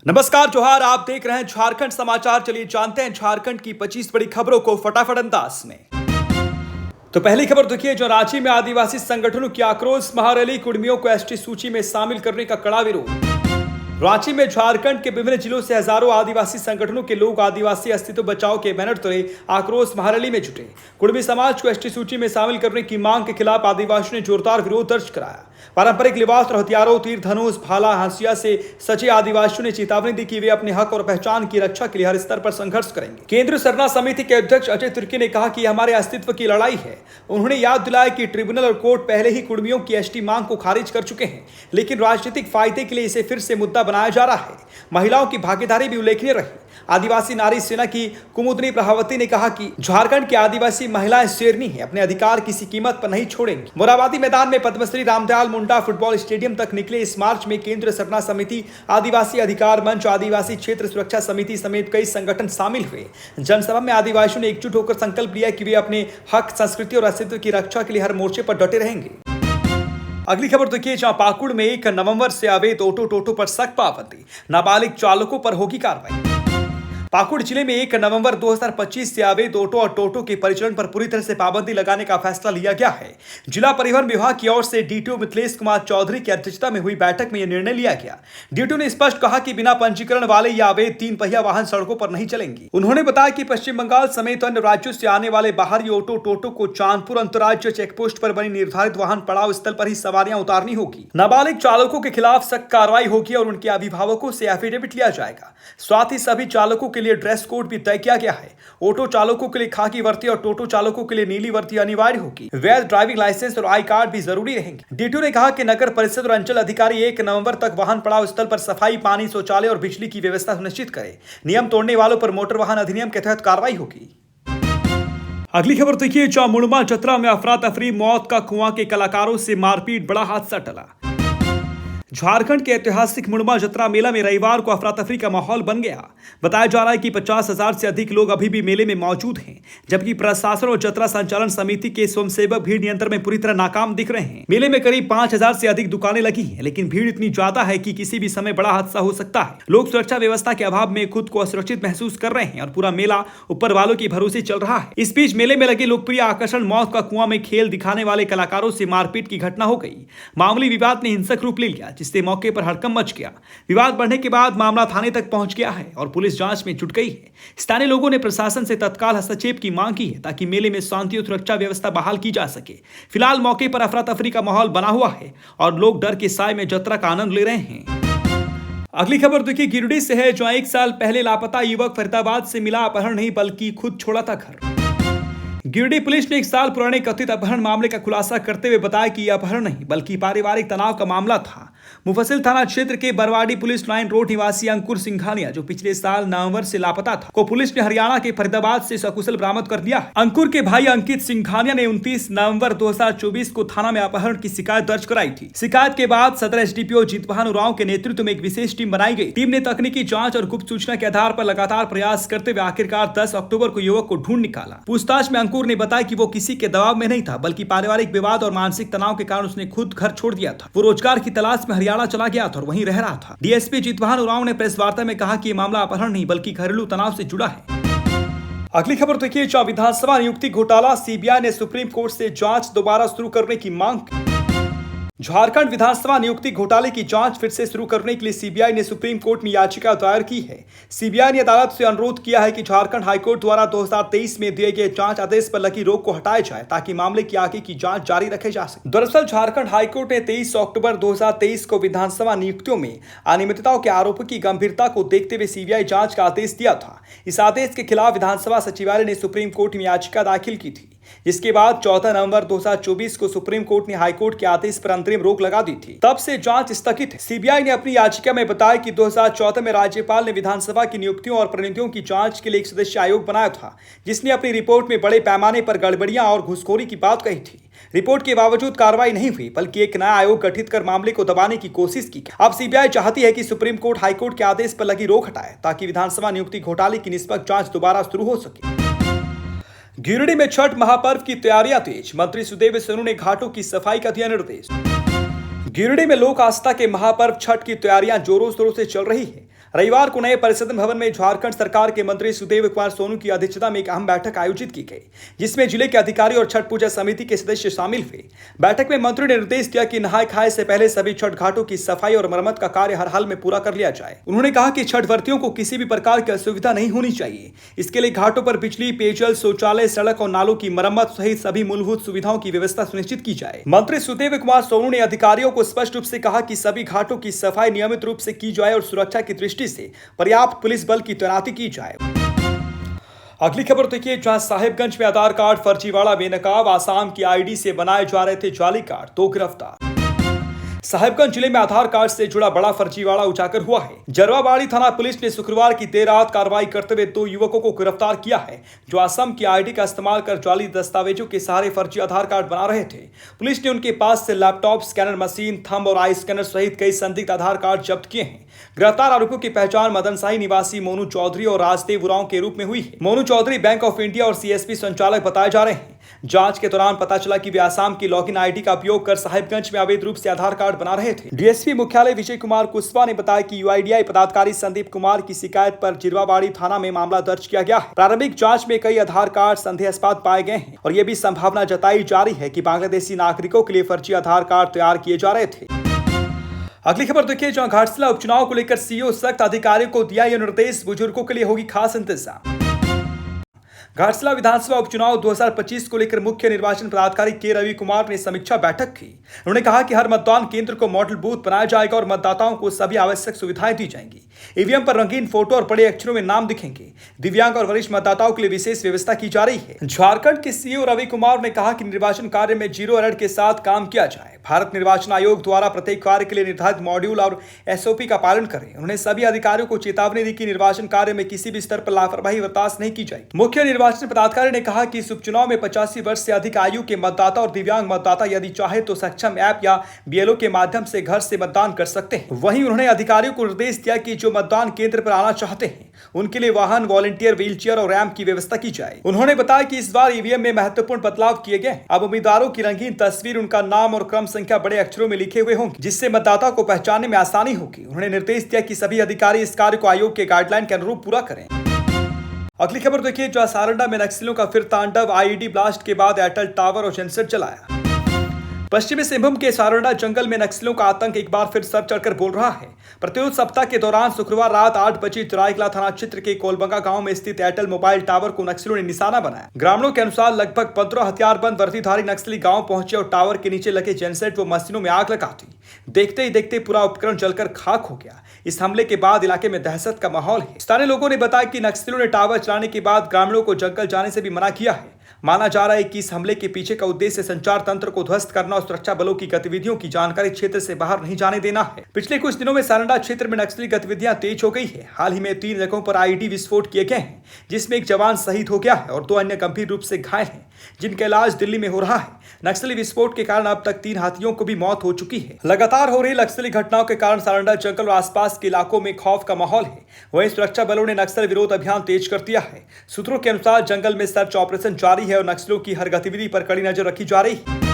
नमस्कार जोहार, आप देख रहे हैं झारखंड समाचार। चलिए जानते हैं झारखंड की 25 बड़ी खबरों को फटाफट अंदाज में। तो पहली खबर देखिए, जो रांची में आदिवासी संगठनों की आक्रोश महारैली, कुर्मियों को एसटी सूची में शामिल करने का कड़ा विरोध। रांची में झारखंड के विभिन्न जिलों से हजारों आदिवासी संगठनों के लोग आदिवासी अस्तित्व बचाओ के बैनर तले आक्रोश महारैली में जुटे। कुर्मी समाज को एसटी सूची में शामिल करने की मांग के खिलाफ आदिवासियों ने जोरदार विरोध दर्ज कराया। पारंपरिक लिबास और हथियारों, तीर धनुष, भाला, हांसिया से सचे आदिवासियों ने चेतावनी दी कि वे अपने हक और पहचान की रक्षा के लिए हर स्तर पर संघर्ष करेंगे। केंद्रीय सरना समिति के अध्यक्ष अजय तिर्की ने कहा कि यह हमारे अस्तित्व की लड़ाई है। उन्होंने याद दिलाया कि ट्रिब्यूनल और कोर्ट पहले ही कुर्मियों की एसटी मांग को खारिज कर चुके हैं, लेकिन राजनीतिक फायदे के लिए इसे फिर से मुद्दा बनाया जा रहा है। महिलाओं की भागीदारी भी उल्लेखनीय रही। आदिवासी नारी सेना की कुमुदनी प्रभावती ने कहा कि झारखंड की आदिवासी महिलाएं शेरनी है, अपने अधिकार किसी कीमत पर नहीं छोड़ेंगी। मोराबादी मैदान में पद्मश्री रामदयाल मुंडा फुटबॉल स्टेडियम तक निकले इस मार्च में केंद्रीय सरना समिति, आदिवासी अधिकार मंच, आदिवासी क्षेत्र सुरक्षा समिति समेत कई संगठन शामिल हुए। जनसभा में आदिवासियों ने एकजुट होकर संकल्प लिया कि वे अपने हक, संस्कृति और अस्तित्व की रक्षा के लिए हर मोर्चे पर डटे रहेंगे। अगली खबर देखिए, जहां पाकुड़ में 1 नवंबर से अवैध ऑटो टोटो पर सख्त पाबंदी, नाबालिग चालकों पर होगी कार्रवाई। पाकुड़ जिले में 1 नवंबर 2025 से अवैध ऑटो और टोटो के परिचालन पर पूरी तरह से पाबंदी लगाने का फैसला लिया गया है। जिला परिवहन विभाग की ओर से डीटीओ मिथिलेश कुमार चौधरी की अध्यक्षता में हुई बैठक में यह निर्णय लिया गया। डीटीओ ने स्पष्ट कहा कि बिना पंजीकरण वाले या अवैध 3 पहिया वाहन सड़कों पर नहीं चलेंगी। उन्होंने बताया कि पश्चिम बंगाल समेत अन्य राज्यों से आने वाले बाहरी ऑटो टोटो को चांदपुर अंतर्राज्यीय चेकपोस्ट पर बनी निर्धारित वाहन पड़ाव स्थल पर ही सवारियां उतारनी होगी। नाबालिग चालकों के खिलाफ सख्त कार्रवाई होगी और उनके अभिभावकों से एफिडेविट लिया जाएगा। साथ ही सभी चालकों के लिए ड्रेस कोड भी तय किया गया है। ऑटो चालकों के लिए खाकी वर्दी और टोटो चालकों के लिए नीली वर्दी अनिवार्य होगी। वैध ड्राइविंग लाइसेंस और आई कार्ड भी जरूरी रहेंगे। डीटीओ ने कहा कि नगर परिषद और अंचल अधिकारी 1 नवंबर तक वाहन पड़ाव स्थल पर सफाई, पानी, शौचालय और बिजली की व्यवस्था सुनिश्चित करे। नियम तोड़ने वालों पर मोटर वाहन अधिनियम के तहत कार्रवाई होगी। अगली खबर देखिए, जहां मुड़मा चतरा में अफरा तफरी, मौत का कुआं के कलाकारों से मारपीट, बड़ा हादसा टला। झारखंड के ऐतिहासिक मुड़मा जतरा मेला में रविवार को अफरा तफरी का माहौल बन गया। बताया जा रहा है कि 50,000 से अधिक लोग अभी भी मेले में मौजूद हैं, जबकि प्रशासन और जतरा संचालन समिति के स्वयंसेवक भीड़ नियंत्रण में पूरी तरह नाकाम दिख रहे हैं। मेले में करीब 5,000 से अधिक दुकानें लगी हैं, लेकिन भीड़ इतनी ज्यादा है कि किसी भी समय बड़ा हादसा हो सकता है। लोग सुरक्षा व्यवस्था के अभाव में खुद को असुरक्षित महसूस कर रहे हैं और पूरा मेला ऊपर वालों के भरोसे चल रहा है। इस बीच मेले में लगे लोकप्रिय आकर्षण मौत का कुआं में खेल दिखाने वाले कलाकारों से मारपीट की घटना हो गई। मामूली विवाद ने हिंसक रूप ले लिया, जिससे मौके पर हड़कंप मच गया। विवाद बढ़ने के बाद मामला थाने तक पहुंच गया है और पुलिस जांच में जुट गई है। स्थानीय लोगों ने प्रशासन से तत्काल हस्तक्षेप की मांग की है ताकि मेले में शांति और सुरक्षा व्यवस्था बहाल की जा सके। फिलहाल मौके पर अफरा तफरी का माहौल बना हुआ है और लोग डर के साए में जतरा का आनंद ले रहे हैं। अगली खबर देखिए, गिरिडीह से है, जहां 1 साल पहले लापता युवक फरीदाबाद से मिला, अपहरण नहीं बल्कि खुद छोड़ा था घर। गिरिडीह पुलिस ने 1 साल पुराने कथित अपहरण मामले का खुलासा करते हुए बताया कि यह अपहरण नहीं बल्कि पारिवारिक तनाव का मामला था। मुफस्सिल थाना क्षेत्र के बरवाडी पुलिस लाइन रोड निवासी अंकुर सिंघानिया, जो पिछले साल नवंबर से लापता था, को पुलिस ने हरियाणा के फरीदाबाद से सकुशल बरामद कर लिया। अंकुर के भाई अंकित सिंघानिया ने 29 नवंबर 2024 को थाना में अपहरण की शिकायत दर्ज कराई थी। शिकायत के बाद सदर एसडीपीओ जीतवाहन उरांव के नेतृत्व में एक विशेष टीम बनाई गई। टीम ने तकनीकी जांच और गुप्त सूचना के आधार पर लगातार प्रयास करते हुए आखिरकार 10 अक्टूबर को युवक को ढूंढ निकाला। पूछताछ में अंकुर ने बताया कि वो किसी के दबाव में नहीं था, बल्कि पारिवारिक विवाद और मानसिक तनाव के कारण उसने खुद घर छोड़ दिया था। वो रोजगार की तलाश में हरियाणा चला गया था और वहीं रह रहा था। डीएसपी जीतवाहन उरांव ने प्रेस वार्ता में कहा कि यह मामला अपहरण नहीं बल्कि घरेलू तनाव से जुड़ा है। अगली खबर देखिए, जहां विधानसभा नियुक्ति घोटाला, सीबीआई ने सुप्रीम कोर्ट से जांच दोबारा शुरू करने की मांग की। झारखंड विधानसभा नियुक्ति घोटाले की जांच फिर से शुरू करने के लिए सीबीआई ने सुप्रीम कोर्ट में याचिका दायर की है। सीबीआई ने अदालत से अनुरोध किया है कि झारखंड हाईकोर्ट द्वारा 2023 में दिए गए जांच आदेश पर लगी रोक को हटाया जाए ताकि मामले की आगे की जांच जारी रखी जा सके। दरअसल झारखंड हाईकोर्ट ने 23 अक्टूबर 2023 को विधानसभा नियुक्तियों में अनियमितताओं के आरोपों की गंभीरता को देखते हुए सीबीआई जांच का आदेश दिया था। इस आदेश के खिलाफ विधानसभा सचिवालय ने सुप्रीम कोर्ट में याचिका दाखिल की थी, जिसके बाद 14 नवंबर 2024 को सुप्रीम कोर्ट ने हाईकोर्ट के आदेश पर अंतरिम रोक लगा दी थी। तब से जांच स्थगित है। सीबीआई ने अपनी याचिका में बताया कि 2014 में राज्यपाल ने विधानसभा की नियुक्तियों और प्रतिनिधियों की जांच के लिए एक सदस्यीय आयोग बनाया था, जिसने अपनी रिपोर्ट में बड़े पैमाने पर गड़बड़ियां और घूसखोरी की बात कही थी। रिपोर्ट के बावजूद कार्रवाई नहीं हुई, बल्कि एक नया आयोग गठित कर मामले को दबाने की कोशिश की। अब सीबीआई चाहती है कि सुप्रीम कोर्ट हाईकोर्ट के आदेश पर लगी रोक हटाए ताकि विधानसभा नियुक्ति घोटाले की निष्पक्ष जांच दोबारा शुरू हो सके। गिरिडीह में छठ महापर्व की तैयारियां तेज, मंत्री सुदेव सोनू ने घाटों की सफाई का दिया निर्देश। गिरिडीह में लोक आस्था के महापर्व छठ की तैयारियां जोरों शोरों से चल रही है। रविवार को नए परिषद भवन में झारखंड सरकार के मंत्री सुदेव कुमार सोनू की अध्यक्षता में एक अहम बैठक आयोजित की गई, जिसमें जिले के अधिकारी और छठ पूजा समिति के सदस्य शामिल हुए। बैठक में मंत्री ने निर्देश दिया कि नहाय खाए से पहले सभी छठ घाटों की सफाई और मरम्मत का कार्य हर हाल में पूरा कर लिया जाए। उन्होंने कहा कि छठ व्रतियों को किसी भी प्रकार की असुविधा नहीं होनी चाहिए। इसके लिए घाटों पर बिजली, पेयजल, शौचालय, सड़क और नालों की मरम्मत सहित सभी मूलभूत सुविधाओं की व्यवस्था सुनिश्चित की जाए। मंत्री सुदेव कुमार सोनू ने अधिकारियों को स्पष्ट रूप से कहा कि सभी घाटों की सफाई नियमित रूप से की जाए और सुरक्षा की दृष्टि से पर्याप्त पुलिस बल की तैनाती की जाए। अगली खबर देखिए, जहां साहिबगंज में आधार कार्ड फर्जीवाड़ा बेनकाब, आसाम की आईडी से बनाए जा रहे थे जाली कार्ड, 2 गिरफ्तार। साहिबगंज जिले में आधार कार्ड से जुड़ा बड़ा फर्जीवाड़ा उजागर हुआ है। जरवाबाड़ी थाना पुलिस ने शुक्रवार की देर रात कार्रवाई करते हुए 2 युवकों को गिरफ्तार किया है, जो असम की आईडी का इस्तेमाल कर जाली दस्तावेजों के सहारे फर्जी आधार कार्ड बना रहे थे। पुलिस ने उनके पास से लैपटॉप, स्कैनर मशीन, थंब और आई स्कैनर सहित कई संदिग्ध आधार कार्ड जब्त किए हैं। गिरफ्तार आरोपियों की पहचान मदनसाई निवासी मोनू चौधरी और राजदेव उरांव के रूप में हुई है। Monu Chaudhary bank of India और सीएसपी संचालक बताए जा रहे हैं। जांच के दौरान पता चला कि वे आसाम की लॉगिन आईडी का उपयोग कर साहिबगंज में अवैध रूप से आधार कार्ड बना रहे थे। डीएसपी मुख्यालय विजय कुमार कुशवाहा ने बताया कि यूआईडीआई पदाधिकारी संदीप कुमार की शिकायत पर जिरवाबाड़ी थाना में मामला दर्ज किया गया है। प्रारंभिक जांच में कई आधार कार्ड संदेहास्पद पाए गए हैं और यह भी संभावना जताई जा रही है कि बांग्लादेशी नागरिकों के लिए फर्जी आधार कार्ड तैयार किए जा रहे थे। अगली खबर देखिए, जहां घाटशिला उपचुनाव को लेकर सीईओ सख्त अधिकारियों को दिया यह निर्देश, बुजुर्गों के लिए होगी खास इंतजाम। घाटशिला विधानसभा उपचुनाव 2025 को लेकर मुख्य निर्वाचन पदाधिकारी के रवि कुमार ने समीक्षा बैठक की। उन्होंने कहा कि हर मतदान केंद्र को मॉडल बूथ बनाया जाएगा और मतदाताओं को सभी आवश्यक सुविधाएं दी जाएंगी। ईवीएम पर रंगीन फोटो और बड़े अक्षरों में नाम दिखेंगे। दिव्यांग और वरिष्ठ मतदाताओं के लिए विशेष व्यवस्था की जा रही है। झारखंड के सीईओ रवि कुमार ने कहा कि निर्वाचन कार्य में जीरो एरर के साथ काम किया जाए। भारत निर्वाचन आयोग द्वारा प्रत्येक कार्य के लिए निर्धारित मॉड्यूल और एसओपी का पालन करें। उन्होंने सभी अधिकारियों को चेतावनी दी कि निर्वाचन कार्य में किसी भी स्तर पर लापरवाही बर्दाश्त नहीं की जाएगी। मुख्य निर्वाचन पदाधिकारी ने कहा कि इस उपचुनाव में 85 वर्ष से अधिक आयु के मतदाता और दिव्यांग मतदाता यदि चाहे तो सक्षम ऐप या बीएलओ के माध्यम से घर से मतदान कर सकते हैं। वहीं उन्होंने अधिकारियों को निर्देश दिया कि जो मतदान केंद्र पर आना चाहते हैं उनके लिए वाहन, वॉलंटियर, व्हीलचेयर और रैंप की व्यवस्था की जाए। उन्होंने बताया कि इस बार ईवीएम में महत्वपूर्ण बदलाव किए गए। अब उम्मीदवारों की रंगीन तस्वीर, उनका नाम और क्रम संख्या बड़े अक्षरों में लिखे हुए होंगे, जिससे मतदाता को पहचानने में आसानी होगी। उन्होंने निर्देश दिया कि सभी अधिकारी इस कार्य को आयोग के गाइडलाइन के अनुरूप पूरा करें। अगली खबर देखिए, जहां सारंडा में नक्सलियों का फिर तांडव, आईईडी ब्लास्ट के बाद एयरटेल टावर और जेनसेट जलाया। पश्चिमी सिंहभूम के सारंडा जंगल में नक्सलियों का आतंक एक बार फिर सर चढ़कर बोल रहा है। प्रत्युत सप्ताह के दौरान शुक्रवार रात 8 बजे चिराईकला थाना क्षेत्र के कोलबंगा गांव में स्थित एयरटेल मोबाइल टावर को नक्सलियों ने निशाना बनाया। ग्रामीणों के अनुसार लगभग 15 हथियारबंद वर्दीधारी नक्सली गांव पहुंचे और टावर के नीचे लगे जेनसेट व मशीनों में आग लगा दी। देखते ही देखते पूरा उपकरण जलकर खाक हो गया। इस हमले के बाद इलाके में दहशत का माहौल है। स्थानीय लोगों ने बताया कि नक्सलियों ने टावर चलाने के बाद ग्रामीणों को जंगल जाने से भी मना किया है। माना जा रहा है कि इस हमले के पीछे का उद्देश्य संचार तंत्र को ध्वस्त करना और सुरक्षा बलों की गतिविधियों की जानकारी क्षेत्र से बाहर नहीं जाने देना है। पिछले कुछ दिनों में सारंडा क्षेत्र में नक्सली गतिविधियां तेज हो गई है। हाल ही में 3 जगहों पर आईईडी विस्फोट किए गए हैं, जिसमें एक जवान शहीद हो गया है और 2 अन्य गंभीर रूप से घायल हैं, जिनका इलाज दिल्ली में हो रहा है। नक्सली विस्फोट के कारण अब तक 3 हाथियों को भी मौत हो चुकी है। लगातार हो रही नक्सली घटनाओं के कारण सारंडा जंगल और आसपास के इलाकों में खौफ का माहौल है। वहीं सुरक्षा बलों ने नक्सल विरोध अभियान तेज कर दिया है। सूत्रों के अनुसार जंगल में सर्च ऑपरेशन जारी है और नक्सलियों की हर गतिविधि पर कड़ी नजर रखी जा रही है।